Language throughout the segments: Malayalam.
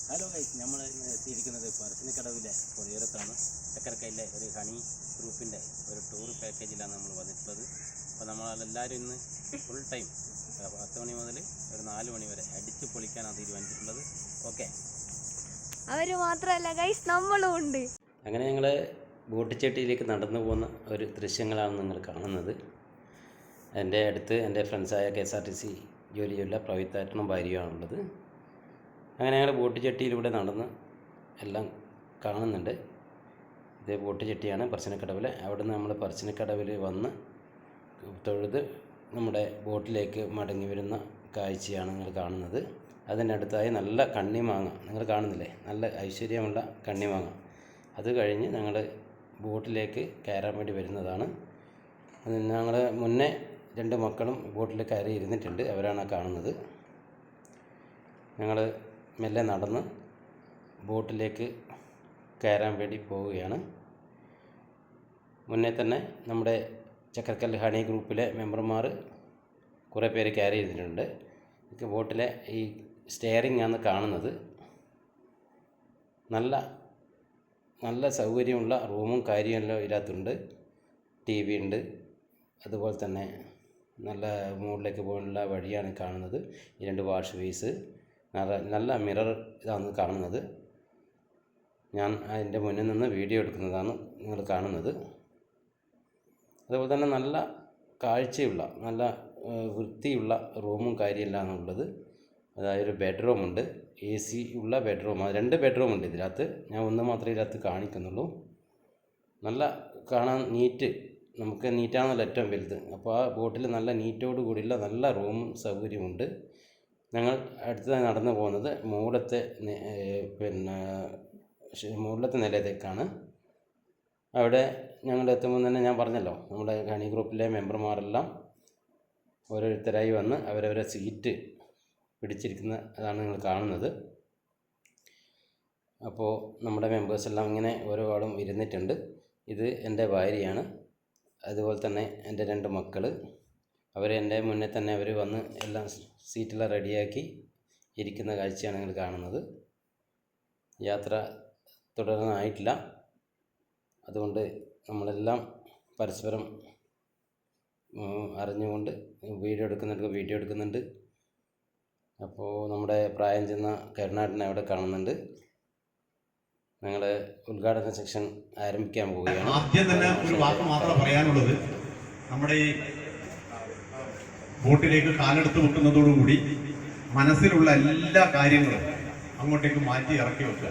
ഹലോ ഗൈസ്, നമ്മൾ ഇന്ന് എത്തിയിരിക്കുന്നത് പറശ്ശിനിക്കടവിലെ പുഴയോരത്താണ്. ചക്കരക്കയിലെ ഒരു ഹണി ഗ്രൂപ്പിൻ്റെ ഒരു ടൂർ പാക്കേജിലാണ് നമ്മൾ വന്നിട്ടുള്ളത്. അപ്പോൾ നമ്മളെല്ലാവരും ഇന്ന് ഫുൾ ടൈം 10 മണി മുതൽ ഒരു 4 മണി വരെ അടിച്ചു പൊളിക്കാനാണ് തീരുമാനിച്ചിട്ടുള്ളത്. ഓക്കെ, അവർ മാത്രമല്ല ഗൈസ്, നമ്മളും ഉണ്ട്. അങ്ങനെ ഞങ്ങൾ ബോട്ടിച്ചട്ടിയിലേക്ക് നടന്നു പോകുന്ന ഒരു ദൃശ്യങ്ങളാണ് നിങ്ങൾ കാണുന്നത്. എൻ്റെ അടുത്ത് എൻ്റെ ഫ്രണ്ട്സായ KSRTC ജോലിയുള്ള പ്രവിത്താട്ടനും ഭാര്യയുമാണുള്ളത്. അങ്ങനെ ഞങ്ങൾ ബോട്ടുചട്ടിയിലൂടെ നടന്ന് എല്ലാം കാണുന്നുണ്ട്. ഇത് ബോട്ടുചട്ടിയാണ് പറശ്ശിനിക്കടവിൽ. അവിടെ നിന്ന് നമ്മൾ പറശ്ശിനിക്കടവിൽ വന്ന് തൊഴുത് നമ്മുടെ ബോട്ടിലേക്ക് മടങ്ങി വരുന്ന കാഴ്ചയാണ് നിങ്ങൾ കാണുന്നത്. അതിനടുത്തായി നല്ല കണ്ണിമാങ്ങ നിങ്ങൾ കാണുന്നില്ലേ, നല്ല ഐശ്വര്യമുള്ള കണ്ണിമാങ്ങ. അത് കഴിഞ്ഞ് ഞങ്ങൾ ബോട്ടിലേക്ക് കയറാൻ വേണ്ടി വരുന്നതാണ്. ഞങ്ങൾ മുന്നേ 2 മക്കളും ബോട്ടിൽ കയറി ഇരുന്നിട്ടുണ്ട്, അവരാണ് കാണുന്നത്. ഞങ്ങൾ മെല്ലെ നടന്ന് ബോട്ടിലേക്ക് കയറാൻ വേണ്ടി പോവുകയാണ്. മുന്നേ തന്നെ നമ്മുടെ ചക്കരക്കല്ല് ഹണി ഗ്രൂപ്പിലെ മെമ്പർമാർ കുറേ പേര് കയറി ഇരുന്നിട്ടുണ്ട്. ബോട്ടിലെ ഈ സ്റ്റെയറിംഗ് ആണ് കാണുന്നത്. നല്ല സൗകര്യമുള്ള റൂമും കാര്യമെല്ലാം ഇതിനകത്തുണ്ട്. TV ഉണ്ട്. അതുപോലെ തന്നെ നല്ല മുകളിലേക്ക് പോകാനുള്ള വഴിയാണ് കാണുന്നത്. ഈ 2 വാഷ് ബേസ്, നല്ല മിറർ ഇതാണ് കാണുന്നത്. ഞാൻ അതിൻ്റെ മുന്നിൽ നിന്ന് വീഡിയോ എടുക്കുന്നതാണ് നിങ്ങൾ കാണുന്നത്. അതുപോലെ തന്നെ നല്ല കാഴ്ചയുള്ള നല്ല വൃത്തിയുള്ള റൂമും കാര്യമെല്ലാം ഉള്ളത്. അതായത് ഒരു ബെഡ്റൂമുണ്ട്, AC ഉള്ള ബെഡ്റൂം. 2 ബെഡ്റൂമുണ്ട് ഇതിനകത്ത്. ഞാൻ ഒന്ന് മാത്രമേ ഇതിനകത്ത് കാണിക്കുന്നുള്ളൂ. നല്ല കാണാൻ നീറ്റ്, നമുക്ക് നീറ്റാണല്ലോ ഏറ്റവും വലുത്. അപ്പോൾ ആ ബോട്ടിൽ നല്ല നീറ്റോട് കൂടിയുള്ള നല്ല റൂമും സൗകര്യമുണ്ട്. ഞങ്ങൾ അടുത്തതായി നടന്നു പോകുന്നത് മുകളിലത്തെ നിലയിലേക്കാണ്. അവിടെ ഞങ്ങൾ എത്തുമ്പോൾ തന്നെ ഞാൻ പറഞ്ഞല്ലോ, നമ്മുടെ ഹണി ഗ്രൂപ്പിലെ മെമ്പർമാരെല്ലാം ഓരോരുത്തരായി വന്ന് അവരവരെ സീറ്റ് പിടിച്ചിരിക്കുന്ന അതാണ് നിങ്ങൾ കാണുന്നത്. അപ്പോൾ നമ്മുടെ മെമ്പേഴ്സെല്ലാം ഇങ്ങനെ ഓരോ ആളും ഇരുന്നിട്ടുണ്ട്. ഇത് എൻ്റെ ഭാര്യയാണ്. അതുപോലെ തന്നെ എൻ്റെ 2 മക്കൾ. എൻ്റെ മുന്നേ തന്നെ അവർ വന്ന് എല്ലാം സീറ്റെല്ലാം റെഡിയാക്കി ഇരിക്കുന്ന കാഴ്ചയാണ് നിങ്ങൾ കാണുന്നത്. യാത്ര തുടരാനായിട്ടില്ല. അതുകൊണ്ട് നമ്മളെല്ലാം പരസ്പരം അറിഞ്ഞുകൊണ്ട് വീഡിയോ എടുക്കുന്നുണ്ട്. അപ്പോൾ നമ്മുടെ പ്രായം ചെന്ന കരുണാടനെ അവിടെ കാണുന്നുണ്ട്. ഞങ്ങൾ ഉദ്ഘാടന സെക്ഷൻ ആരംഭിക്കാൻ പോവുകയാണ്. ആദ്യം തന്നെ ഒരു വാക്ക് മാത്രമേ പറയാനുള്ളത്, നമ്മുടെ ഈ ബോട്ടിലേക്ക് കാലെടുത്ത് വെക്കുന്നതോടുകൂടി മനസ്സിലുള്ള എല്ലാ കാര്യങ്ങളും അങ്ങോട്ടേക്ക് മാറ്റി ഇറക്കി വെക്കുക.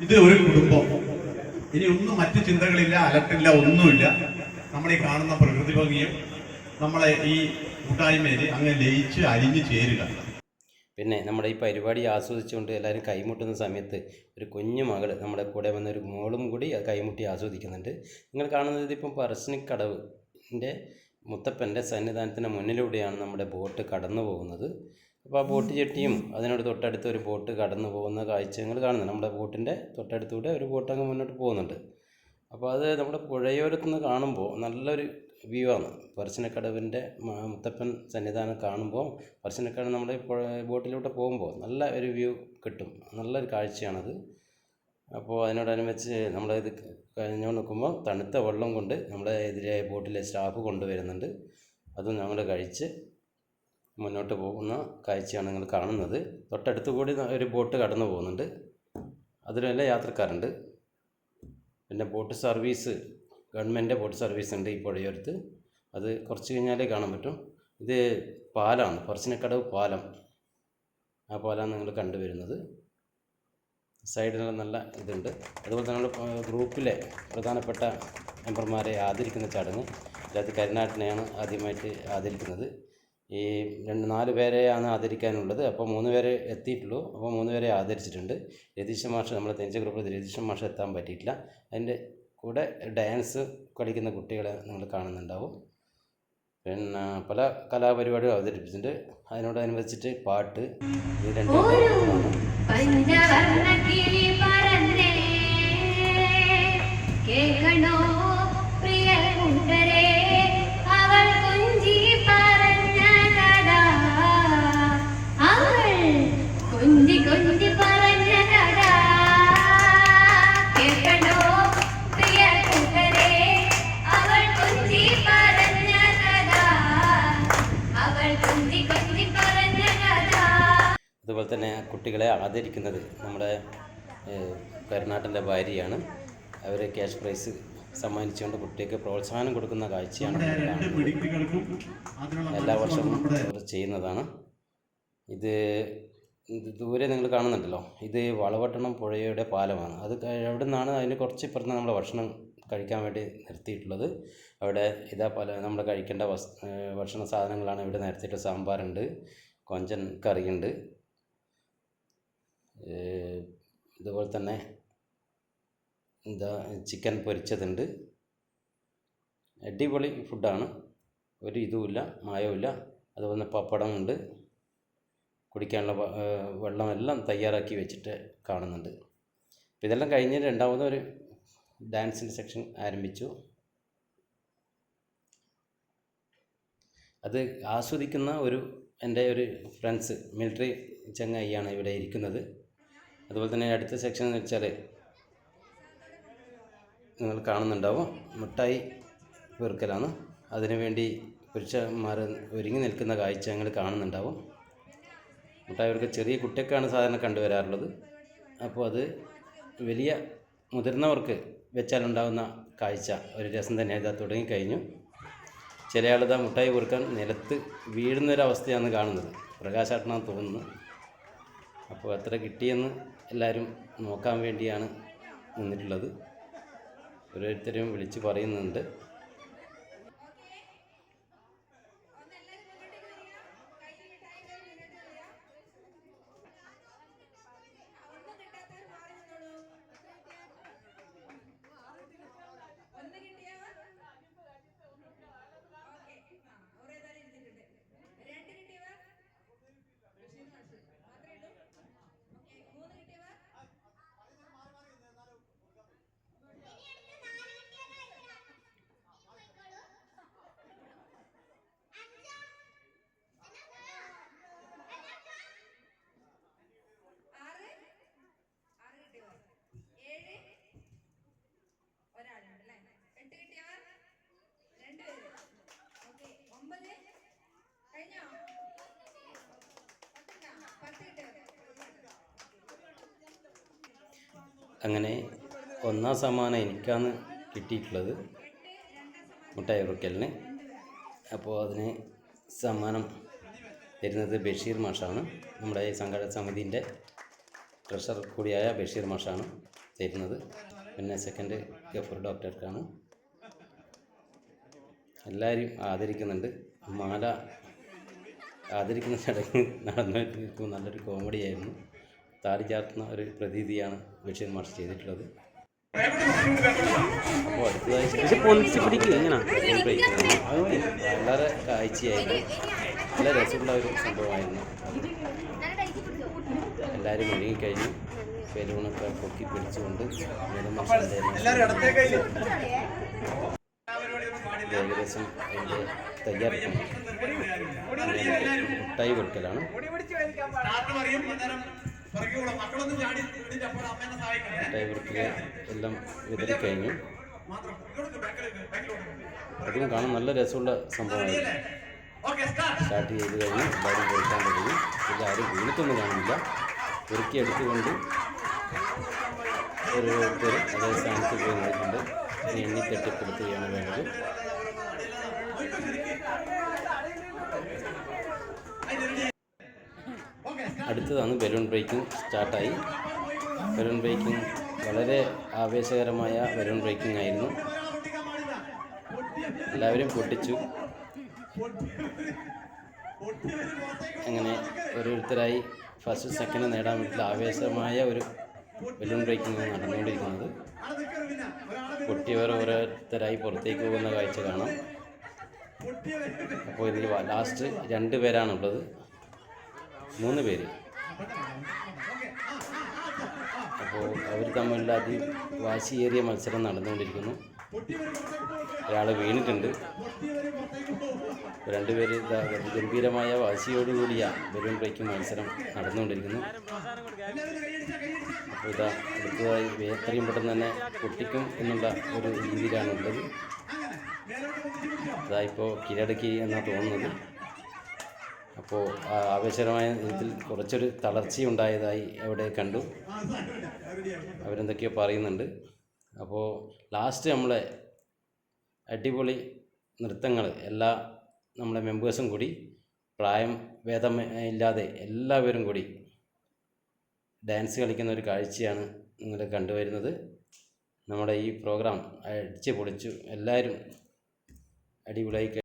ഇത് ഒരു കുടുംബം, ഇനി ഒന്നും മറ്റു ചിന്തകളില്ല, അലട്ടില്ല, ഒന്നുമില്ല. നമ്മളീ കാണുന്ന പ്രകൃതി ഭംഗിയും നമ്മളെ ഈ കൂട്ടായ്മയിൽ അങ്ങ് ലയിച്ച് അലിഞ്ഞു ചേരുക. പിന്നെ നമ്മുടെ ഈ പരിപാടി ആസ്വദിച്ചുകൊണ്ട് എല്ലാവരും കൈമുട്ടുന്ന സമയത്ത് ഒരു കുഞ്ഞു മകൾ നമ്മുടെ കൂടെ വന്നൊരു മോളും കൂടി കൈമുട്ടി ആസ്വദിക്കുന്നുണ്ട്. നിങ്ങൾ കാണുന്നത് ഇപ്പം പറശ്ശിനിക്കടവിൻ്റെ മുത്തപ്പൻ്റെ സന്നിധാനത്തിന് മുന്നിലൂടെയാണ് നമ്മുടെ ബോട്ട് കടന്നു പോകുന്നത്. അപ്പോൾ ആ ബോട്ട് ചെട്ടിയും അതിനോട് തൊട്ടടുത്ത് ഒരു ബോട്ട് കടന്നു പോകുന്ന കാഴ്ച നിങ്ങൾ കാണുന്നുണ്ട്. നമ്മുടെ ബോട്ടിൻ്റെ തൊട്ടടുത്തൂടെ ഒരു ബോട്ട് അങ്ങ് മുന്നോട്ട് പോകുന്നുണ്ട്. അപ്പോൾ അത് നമ്മുടെ പുഴയോരത്തു നിന്ന് കാണുമ്പോൾ നല്ലൊരു വ്യൂ ആണ്. പറശ്ശിനിക്കടവിൻ്റെ മുത്തപ്പൻ സന്നിധാനം കാണുമ്പോൾ പറശ്ശിനിക്കടവ് നമ്മുടെ ബോട്ടിലൂടെ പോകുമ്പോൾ നല്ല ഒരു വ്യൂ കിട്ടും. നല്ലൊരു കാഴ്ചയാണത്. അപ്പോൾ അതിനോടനുബന്ധിച്ച് നമ്മളിത് കഴിഞ്ഞു നിൽക്കുമ്പോൾ തണുത്ത വെള്ളം കൊണ്ട് നമ്മുടെ എതിരെ ബോട്ടിലെ സ്റ്റാഫ് കൊണ്ടുവരുന്നുണ്ട്. അതും ഞങ്ങൾ കഴിച്ച് മുന്നോട്ട് പോകുന്ന കാഴ്ചയാണ് നിങ്ങൾ കാണുന്നത്. തൊട്ടടുത്ത് കൂടി ഒരു ബോട്ട് കടന്നു പോകുന്നുണ്ട്. അതിലെല്ലാം യാത്രക്കാരുണ്ട്. പിന്നെ boat service, government boat service ഉണ്ട് ഈ പുഴയോരത്ത്. അത് കുറച്ച് കഴിഞ്ഞാലേ കാണാൻ പറ്റും. ഇത് പാലമാണ്, പറശ്ശിനിക്കടവ് പാലം. ആ പാലമാണ് നിങ്ങൾ കണ്ടുവരുന്നത്. സൈഡിലെല്ലാം നല്ല ഇതുണ്ട്. അതുപോലെ തന്നെ നമ്മുടെ ഗ്രൂപ്പിലെ പ്രധാനപ്പെട്ട മെമ്പർമാരെ ആദരിക്കുന്ന ചടങ്ങ്. അതിനകത്ത് കരുണാടനെയാണ് ആദ്യമായിട്ട് ആദരിക്കുന്നത്. ഈ 4 പേരെയാണ് ആദരിക്കാനുള്ളത്. അപ്പോൾ 3 പേരെ എത്തിയിട്ടുള്ളൂ. അപ്പോൾ 3 പേരെ ആദരിച്ചിട്ടുണ്ട്. രതീഷ് മാഷ്, നമ്മുടെ തെഞ്ച ഗ്രൂപ്പിൽ രതീഷ് മാഷ് എത്താൻ പറ്റിയിട്ടില്ല. അതിൻ്റെ കൂടെ ഡാൻസ് കളിക്കുന്ന കുട്ടികളെ നിങ്ങൾ കാണുന്നുണ്ടാവും. പിന്നെ പല കലാപരിപാടികളും അവതരിപ്പിച്ചിട്ടുണ്ട്. അതിനോടനുബന്ധിച്ചിട്ട് പാട്ട്, ഈ 2 കൊഞ്ചി കൊഞ്ചി പറഞ്ഞ തന്നെ കുട്ടികളെ ആദരിക്കുന്നത് നമ്മുടെ കരുണാട്ടൻ്റെ ഭാര്യയാണ്. അവർ ക്യാഷ് പ്രൈസ് സമ്മാനിച്ചുകൊണ്ട് കുട്ടിക്ക് പ്രോത്സാഹനം കൊടുക്കുന്ന കാഴ്ചയാണ് എല്ലാ വർഷവും അവർ ചെയ്യുന്നതാണ്. ഇത് ദൂരെ നിങ്ങൾ കാണുന്നുണ്ടല്ലോ, ഇത് വളവട്ടണം പുഴയുടെ പാലമാണ്. അത് അവിടെ നിന്നാണ് അതിന് കുറച്ച് ഇപ്പുറത്ത് നമ്മൾ ഭക്ഷണം കഴിക്കാൻ വേണ്ടി നിർത്തിയിട്ടുള്ളത്. അവിടെ ഇതാ പല നമ്മൾ കഴിക്കേണ്ട ഭക്ഷണ സാധനങ്ങളാണ് ഇവിടെ നിർത്തിയിട്ട്. സാമ്പാറുണ്ട്, കൊഞ്ചൻ കറിയുണ്ട്, ഇതുപോലെ തന്നെ ചിക്കൻ പൊരിച്ചതുണ്ട്. അടിപൊളി ഫുഡാണ്, ഒരു ഇതുമില്ല, മായവുമില്ല. അതുപോലെ തന്നെ പപ്പടമുണ്ട്, കുടിക്കാനുള്ള വെള്ളമെല്ലാം തയ്യാറാക്കി വെച്ചിട്ട് കാണുന്നുണ്ട്. അപ്പോൾ ഇതെല്ലാം കഴിഞ്ഞ് രണ്ടാമതൊരു ഡാൻസിൻ്റെ സെക്ഷൻ ആരംഭിച്ചു. അത് ആസ്വദിക്കുന്ന എൻ്റെ ഒരു ഫ്രണ്ട്സ് മിലിറ്ററി ചങ്ങായിയാണ് ഇവിടെ ഇരിക്കുന്നത്. അതുപോലെ തന്നെ അടുത്ത സെക്ഷൻ എന്ന് വെച്ചാൽ നിങ്ങൾ കാണുന്നുണ്ടാവും, മിഠായി പെറുക്കലാണ്. അതിനുവേണ്ടി പുരുഷന്മാർ ഒരുങ്ങി നിൽക്കുന്ന കാഴ്ച നിങ്ങൾ കാണുന്നുണ്ടാവും. മിഠായി പെറുക്കൽ ചെറിയ കുട്ടിയൊക്കെയാണ് സാധാരണ കണ്ടുവരാറുള്ളത്. അപ്പോൾ അത് വലിയ മുതിർന്നവർക്ക് വെച്ചാലുണ്ടാകുന്ന കാഴ്ച ഒരു രസം തന്നെ. ഇതാ തുടങ്ങിക്കഴിഞ്ഞു. ചില ആളിതാ മിഠായി പെറുക്കാൻ നിലത്ത് വീഴുന്നൊരവസ്ഥയാണ് കാണുന്നത്. പ്രകാശാട്ടനാന്ന് തോന്നുന്നു. അപ്പോൾ എത്ര കിട്ടിയെന്ന് എല്ലാവരും നോക്കാൻ വേണ്ടിയാണ് നിന്നിട്ടുള്ളത്. ഓരോരുത്തരെയും വിളിച്ച് പറയുന്നുണ്ട്. അങ്ങനെ ഒന്നാം സമ്മാനം എനിക്കാണ് കിട്ടിയിട്ടുള്ളത്, മിഠായി പെറുക്കലിന്. അപ്പോൾ അതിന് സമ്മാനം തരുന്നത് ബഷീർ മാഷാണ്. നമ്മുടെ ഈ സംഘടന സമിതിൻ്റെ ട്രഷറർ കൂടിയായ ബഷീർ മാഷാണ് തരുന്നത്. പിന്നെ സെക്കൻഡ് ഗഫൂർ ഡോക്ടർക്കാണ്. എല്ലാവരും ആദരിക്കുന്നുണ്ട്. മാല ആദരിക്കുന്ന ചടങ്ങ് നടന്നു. നല്ലൊരു കോമഡിയായിരുന്നു. താടി ചാർത്തുന്ന ഒരു പ്രതീതിയാണ് ബഷീർ മാഷ് ചെയ്തിട്ടുള്ളത്. അപ്പോൾ അടുത്തതായി വളരെ കാഴ്ചയായിരുന്നു, നല്ല രസമുള്ള ഒരു സംഭവമായിരുന്നു. എല്ലാവരും ഒരുങ്ങിക്കഴിഞ്ഞു. ബലൂണൊക്കെ പൊക്കി പിടിച്ചുകൊണ്ട് ഏകദേശം അതിൻ്റെ തയ്യാറെടുപ്പ് മിഠായി പെറുക്കലാണ്. മിഠായി പെറുക്കൽ എല്ലാം വിതറിക്കഴിഞ്ഞു. അതും കാണാൻ നല്ല രസമുള്ള സംഭവമായിരുന്നു. സ്റ്റാർട്ട് ചെയ്ത് കഴിഞ്ഞ് എല്ലാവരും പെറുക്കാൻ തുടങ്ങി. എല്ലാവരും വീണിട്ടൊന്നും കാണുന്നില്ല. പെറുക്കി എടുത്തുകൊണ്ട് ഓരോരുത്തർ അതേ സ്ഥാനത്ത് പോയി നിൽക്കുന്നുണ്ട്. എണ്ണി തെറ്റിപ്പെടുത്തുകയാണ് വേണ്ടത്. അടുത്തതാണ് ബലൂൺ ബ്രേക്കിംഗ് സ്റ്റാർട്ടായി. ബലൂൺ ബ്രേക്കിംഗ് വളരെ ആവേശകരമായ ബലൂൺ ബ്രേക്കിംഗ് ആയിരുന്നു. എല്ലാവരും പൊട്ടിച്ചു. അങ്ങനെ ഓരോരുത്തരായി ഫസ്റ്റ് സെക്കൻഡ് നേടാൻ വേണ്ടിയിട്ടുള്ള ആവേശമായ ഒരു ബലൂൺ ബ്രേക്കിംഗ് നടന്നുകൊണ്ടിരിക്കുന്നത്. പൊട്ടിയവർ ഓരോരുത്തരായി പുറത്തേക്ക് പോകുന്ന കാഴ്ച കാണാം. അപ്പോൾ ഇതിൽ ലാസ്റ്റ് 2 പേരാണുള്ളത്, 3 പേര്. അപ്പോൾ അവർ തമ്മിലുള്ള വാശിയേറിയ മത്സരം നടന്നുകൊണ്ടിരിക്കുന്നു. ഒരാൾ വീണിട്ടുണ്ട്. 2 പേര് ഗംഭീരമായ വാശിയോടുകൂടിയ ബലൂൺ ബ്രേക്കിംഗ് മത്സരം നടന്നുകൊണ്ടിരിക്കുന്നു. അപ്പോൾ ഇതാ അടുത്തതായി എത്രയും പെട്ടെന്ന് തന്നെ പൊട്ടിക്കും എന്നുള്ള ഒരു രീതിയിലാണുള്ളത്. ഇതാ ഇപ്പോൾ കീഴടക്കി എന്നാണ് തോന്നുന്നത്. അപ്പോൾ ആവേശകരമായ ഇതിൽ കുറച്ചൊരു തളർച്ചയുണ്ടായതായി അവിടെ കണ്ടു. അവരെന്തൊക്കെയോ പറയുന്നുണ്ട്. അപ്പോൾ ലാസ്റ്റ് നമ്മളെ അടിപൊളി നൃത്തങ്ങൾ എല്ലാ നമ്മളെ മെമ്പേഴ്സും കൂടി പ്രായം ഭേദം ഇല്ലാതെ എല്ലാവരും കൂടി ഡാൻസ് കളിക്കുന്ന ഒരു കാഴ്ചയാണ് നിങ്ങൾ കണ്ടുവരുന്നത്. നമ്മുടെ ഈ പ്രോഗ്രാം അടിച്ച് പൊളിച്ചു, എല്ലാവരും അടിപൊളിയായി